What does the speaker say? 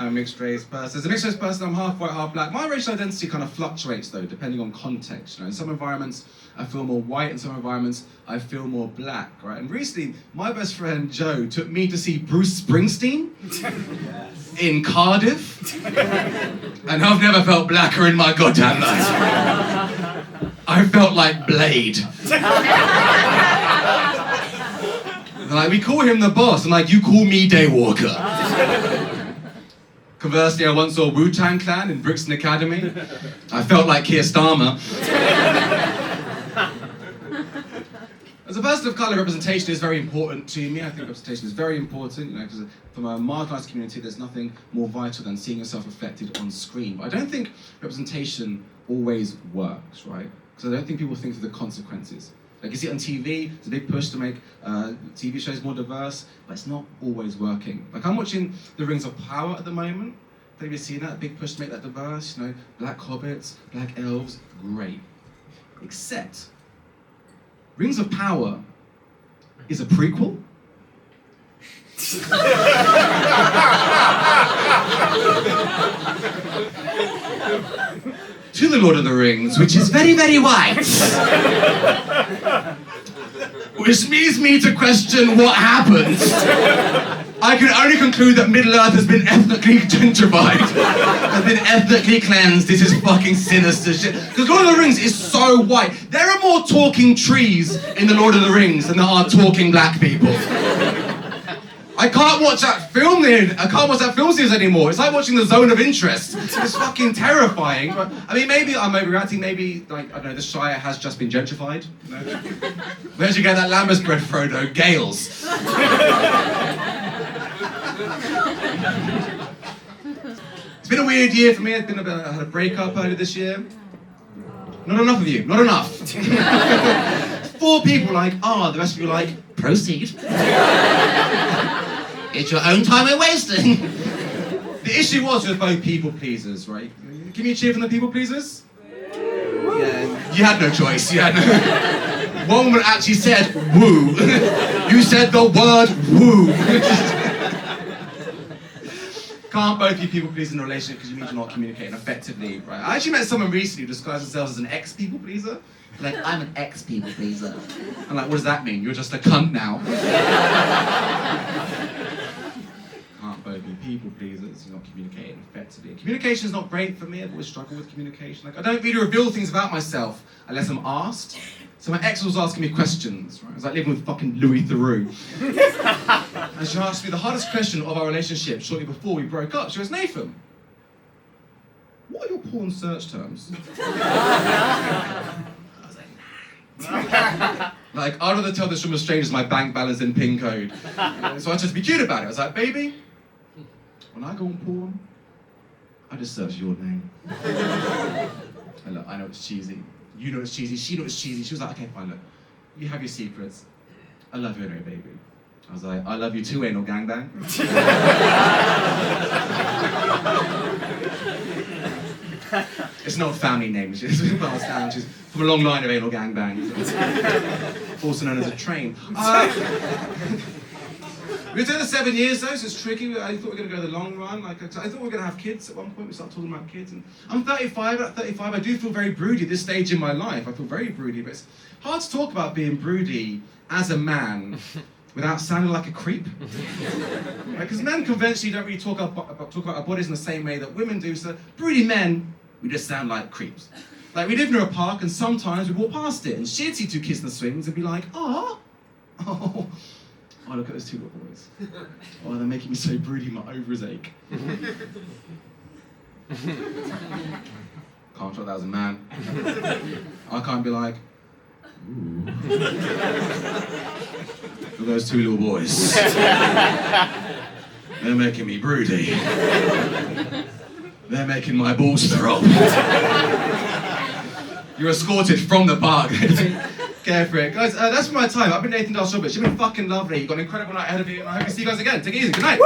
I'm a mixed race person. As a mixed race person, I'm half white, half black. My racial identity kind of fluctuates though, depending on context. You know, in some environments, I feel more white. In some environments, I feel more black, right? And recently, my best friend Joe took me to see Bruce Springsteen in Cardiff. And I've never felt blacker in my goddamn life. I felt like Blade. Like, we call him the boss, and like, you call me Daywalker. Conversely, I once saw Wu-Tang Clan in Brixton Academy. I felt like Keir Starmer. As a person of colour, representation is very important to me. I think representation is very important, you know, because from a marginalised community, there's nothing more vital than seeing yourself reflected on screen. But I don't think representation always works, right? Because I don't think people think of the consequences. Like you see it on TV, it's a big push to make TV shows more diverse, but it's not always working. Like I'm watching The Rings of Power at the moment. Have you seen that? Big push to make that diverse, you know, black hobbits, black elves, great. Except, Rings of Power is a prequel. To The Lord of the Rings, which is very, very white. Which leads me to question what happened. I can only conclude that Middle-earth has been ethnically gentrified, has been ethnically cleansed. This is fucking sinister shit. Because Lord of the Rings is so white. There are more talking trees in The Lord of the Rings than there are talking black people. I can't watch that film series anymore. It's like watching The Zone of Interest. It's fucking terrifying. But, I mean, maybe I'm overreacting. Maybe, like, I don't know, the Shire has just been gentrified. You know? Where'd you get that Lambeth bread, Frodo? Gales. It's been a weird year for me. I had a breakup earlier this year. Not enough of you. Not enough. 4 people like, the rest of you like, proceed. It's your own time we're wasting. The issue was with both people pleasers, right? Give me a cheer from the people pleasers. Yeah, you had no choice. One woman actually said woo. You said the word woo. Can't both be people pleasers in a relationship because you need to not communicating effectively, right? I actually met someone recently who describes themselves as an ex-people pleaser. Like, I'm an ex-people pleaser. I'm like, what does that mean? You're just a cunt now. Can't both be people pleasers, you're not communicating effectively. Communication is not great for me. I've always struggled with communication. Like, I don't really reveal things about myself unless I'm asked. So my ex was asking me questions, right? I was like living with fucking Louis Theroux. And she asked me the hardest question of our relationship shortly before we broke up. She goes, Nathan, what are your porn search terms? Like, I'd rather tell this from a stranger my bank balance and PIN code. So I'd just be cute about it. I was like, baby, when I go on porn, I just search your name. And look, I know it's cheesy. You know it's cheesy, she knows it's cheesy. She was like, okay, fine, look, you have your secrets. I love you anyway, baby. I was like, I love you too, anal gangbang. It's not a family name, she's from a long line of anal gangbangs. Also known as a train. We were doing it 7 years though, so it's tricky. I thought we were going to go the long run. Like, I thought we were going to have kids at one point. We started talking about kids. And I'm 35. At 35, I do feel very broody at this stage in my life. I feel very broody, but it's hard to talk about being broody as a man without sounding like a creep. Because men conventionally don't really talk about our bodies in the same way that women do. So broody men, we just sound like creeps. Like, we live near a park and sometimes we walk past it and she'd see 2 kids in the swings and be like, oh, look at those 2 little boys. Oh, they're making me so broody, my ovaries ache. Can't tell that as a man. I can't be like, ooh. Look at those 2 little boys. They're making me broody. They're making my balls throb. You're escorted from the park. Care for it. Guys, that's for my time. I've been Nathan Darcy Roberts. You've been fucking lovely. You've got an incredible night ahead of you, and I hope to see you guys again. Take it easy. Good night.